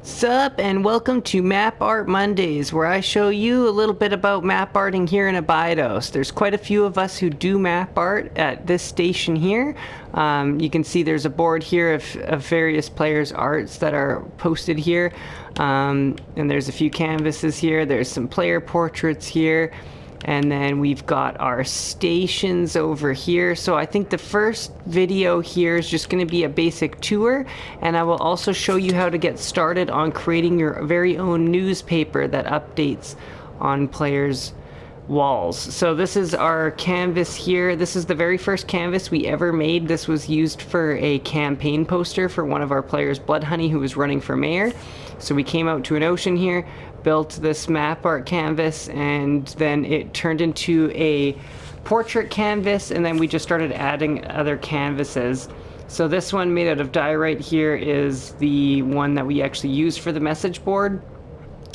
Sup and welcome to Map Art Mondays, where I show you a little bit about map arting here in Abydos. There's quite a few of us who do map art at this station here. You can see there's a board here of various players' arts that are posted here. And there's a few canvases here. There's some player portraits here. And then we've got our stations over here. So I think the first video here is just going to be a basic tour, and I will also show you how to get started on creating your very own newspaper that updates on players' walls. So this is our canvas here. This is the very first canvas we ever made. This was used for a campaign poster for one of our players, Blood Honey, who was running for mayor. So we came out to an ocean here, built this map art canvas, and then it turned into a portrait canvas, and then we just started adding other canvases. So this one made out of diorite here is the one that we actually used for the message board.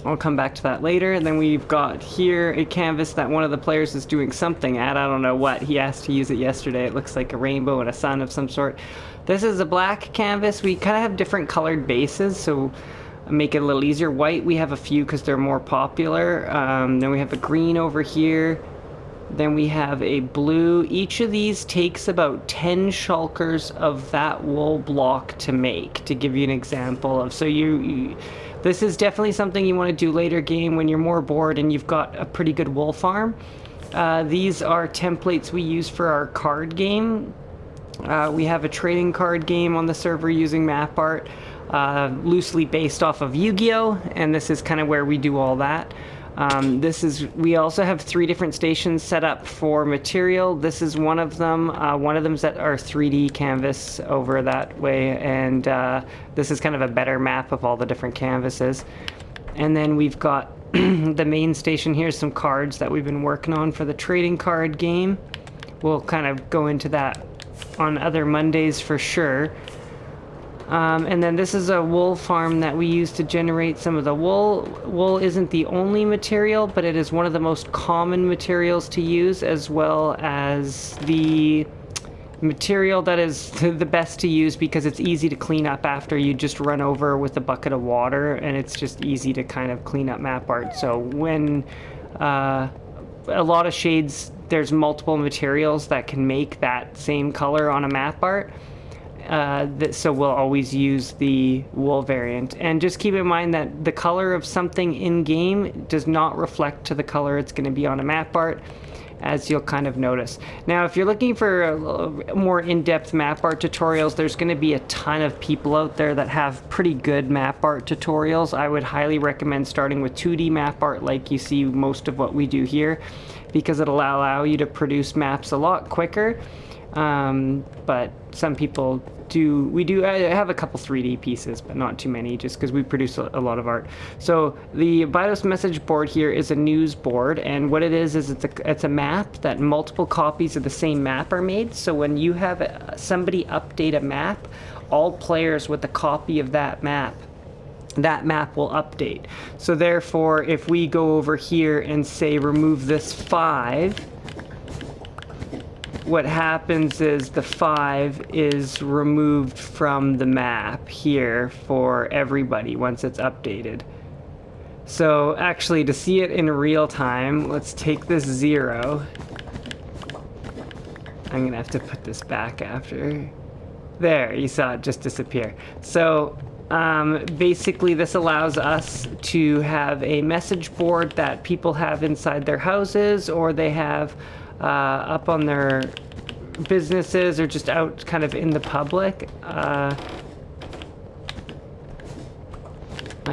I'll come back to that later. And then we've got here a canvas that one of the players is doing something at. I don't know what. He asked to use it yesterday. It looks like a rainbow and a sun of some sort. This is a black canvas. We kind of have different colored bases, so make it a little easier. White, we have a few because they're more popular. Then we have a green over here. Then we have a blue. Each of these takes about 10 shulkers of that wool block to make, to give you an example of. So this is definitely something you want to do later game when you're more bored and you've got a pretty good wool farm. These are templates we use for our card game. We have a trading card game on the server using map art, loosely based off of Yu-Gi-Oh! And this is kind of where we do all that. We also have 3 different stations set up for material. This is one of them. One of them's at our 3D canvas over that way, and this is kind of a better map of all the different canvases. And then we've got the main station here, some cards that we've been working on for the trading card game. We'll kind of go into that on other Mondays for sure. And then this is a wool farm that we use to generate some of the wool. Wool isn't the only material, but it is one of the most common materials to use, as well as the material that is the best to use because it's easy to clean up after you just run over with a bucket of water, and it's just easy to kind of clean up map art. So when a lot of shades, there's multiple materials that can make that same color on a map art. So we'll always use the wool variant. And just keep in mind that the color of something in-game does not reflect to the color it's going to be on a map art, as you'll kind of notice. Now, if you're looking for more in-depth map art tutorials, there's going to be a ton of people out there that have pretty good map art tutorials. I would highly recommend starting with 2D map art, like you see most of what we do here, because it'll allow you to produce maps a lot quicker. But some people I have a couple 3D pieces, but not too many, just because we produce a lot of art. So the Abydos message board here is a news board, and what it is it's a map that multiple copies of the same map are made. So when you have somebody update a map, all players with a copy of that map will update. So therefore, if we go over here and say remove this 5, what happens is the 5 is removed from the map here for everybody once it's updated. So actually, to see it in real time, let's take this 0. I'm gonna have to put this back after. There, you saw it just disappear. So basically this allows us to have a message board that people have inside their houses, or they have up on their businesses, or just out kind of in the public. I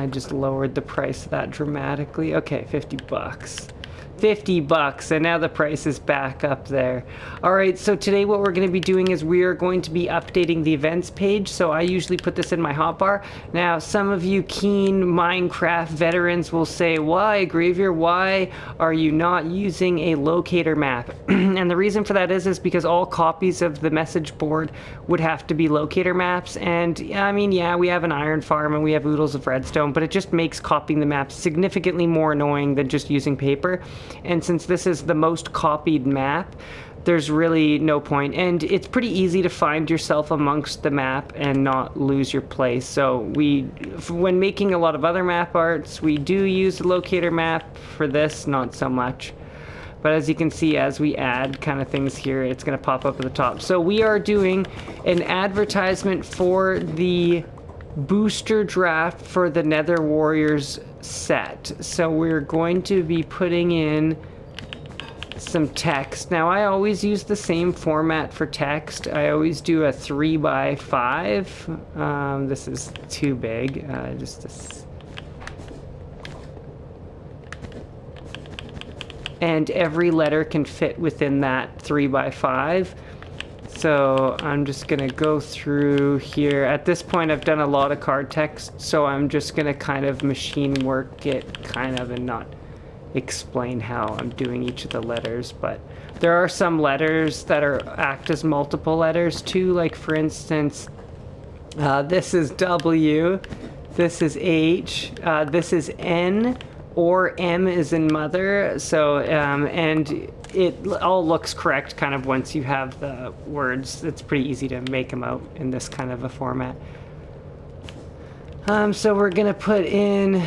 just lowered the price of that dramatically. Okay, $50. $50, and now the price is back up there. Alright, so today what we're going to be doing is we are going to be updating the events page. So I usually put this in my hotbar. Now, some of you keen Minecraft veterans will say, why, Gravier, why are you not using a locator map? And the reason for that is because all copies of the message board would have to be locator maps. And I mean, yeah, we have an iron farm and we have oodles of redstone, but it just makes copying the maps significantly more annoying than just using paper. And since this is the most copied map, there's really no point. And it's pretty easy to find yourself amongst the map and not lose your place. So when making a lot of other map arts, we do use the locator map. For this, not so much. But as you can see, as we add kind of things here, it's going to pop up at the top. So we are doing an advertisement for the booster draft for the Nether Warriors set. So we're going to be putting in some text. Now I always use the same format for text. I always do a 3x5. This is too big. And every letter can fit within that 3x5. So I'm just gonna go through here. At this point I've done a lot of card text, so I'm just gonna kind of machine work it kind of and not explain how I'm doing each of the letters. But there are some letters that act as multiple letters too, like for instance this is W, this is H, this is N, or M is in mother. So and it all looks correct kind of once you have the words. It's pretty easy to make them out in this kind of a format. So we're gonna put in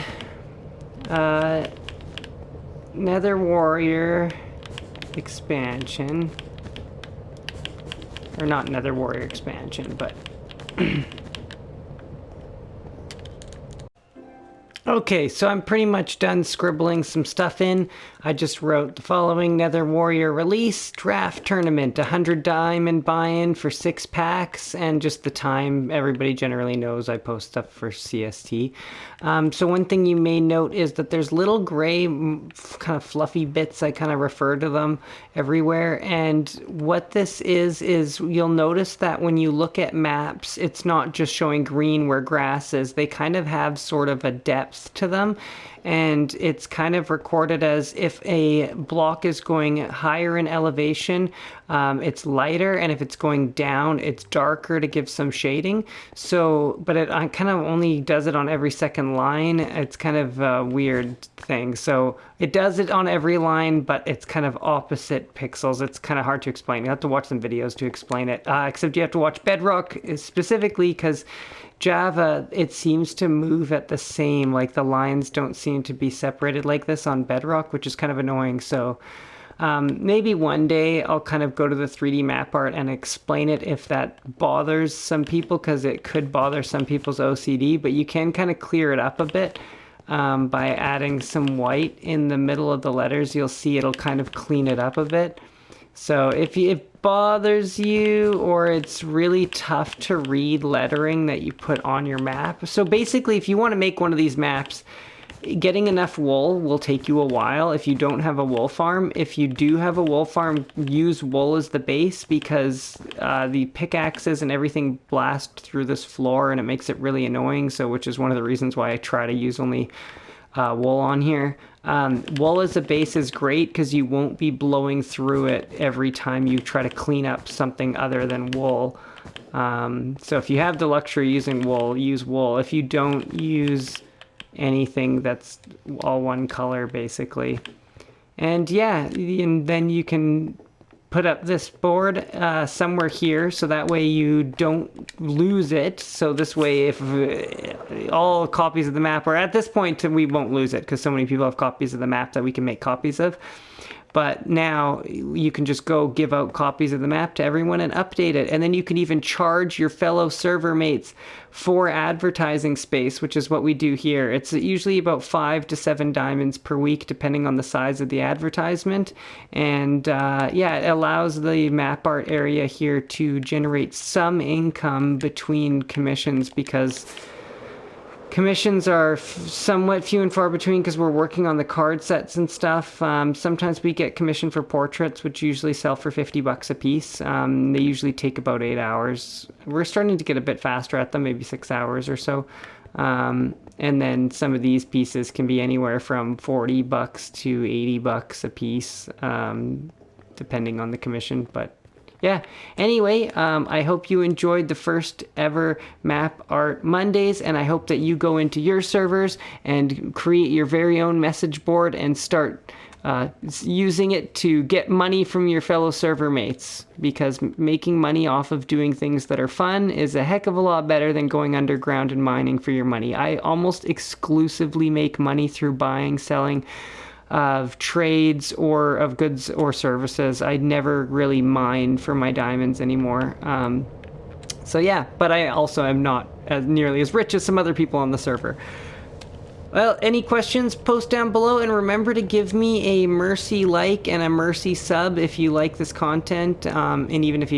Nether Warrior expansion, or not Nether Warrior expansion, but okay, so I'm pretty much done scribbling some stuff in. I just wrote the following: Nether Warrior release, draft tournament, 100 diamond buy-in for 6 packs, and just the time. Everybody generally knows I post stuff for CST. So one thing you may note is that there's little gray kind of fluffy bits, I kind of refer to them everywhere, and what this is you'll notice that when you look at maps, it's not just showing green where grass is. They kind of have sort of a depth to them, and it's kind of recorded as if a block is going higher in elevation, it's lighter, and if it's going down, it's darker to give some shading. So, but it kind of only does it on every second line. It's kind of a weird thing. So it does it on every line, but it's kind of opposite pixels. It's kind of hard to explain. You have to watch some videos to explain it, except you have to watch Bedrock specifically, because Java, it seems to move at the same, like the lines don't seem to be separated like this on Bedrock, which is kind of annoying. So maybe one day I'll kind of go to the 3D map art and explain it if that bothers some people, because it could bother some people's OCD, but you can kind of clear it up a bit by adding some white in the middle of the letters. You'll see it'll kind of clean it up a bit. So if it bothers you, or it's really tough to read lettering that you put on your map. So basically, if you want to make one of these maps, getting enough wool will take you a while if you don't have a wool farm. If you do have a wool farm, use wool as the base, because the pickaxes and everything blast through this floor and it makes it really annoying. So, which is one of the reasons why I try to use only wool on here. Wool as a base is great because you won't be blowing through it every time you try to clean up something other than wool. So if you have the luxury using wool, use wool. If you don't, use anything that's all one color basically. And yeah, and then you can put up this board somewhere here, so that way you don't lose it. So this way, if all copies of the map, or at this point we won't lose it because so many people have copies of the map that we can make copies of. But now you can just go give out copies of the map to everyone and update it. And then you can even charge your fellow server mates for advertising space, which is what we do here. It's usually about 5 to 7 diamonds per week, depending on the size of the advertisement. And yeah, it allows the map art area here to generate some income between commissions, because commissions are somewhat few and far between because we're working on the card sets and stuff. Sometimes we get commissioned for portraits, which usually sell for $50 a piece. They usually take about 8 hours. We're starting to get a bit faster at them, maybe 6 hours or so. And then some of these pieces can be anywhere from $40 to $80 a piece, depending on the commission. But yeah, anyway, I hope you enjoyed the first ever Map Art Mondays, and I hope that you go into your servers and create your very own message board and start using it to get money from your fellow server mates, because making money off of doing things that are fun is a heck of a lot better than going underground and mining for your money. I almost exclusively make money through buying, selling of trades or of goods or services. I never really mine for my diamonds anymore. So yeah, but I also am not as nearly as rich as some other people on the server. Well, any questions, post down below, and remember to give me a mercy like and a mercy sub if you like this content, and even if you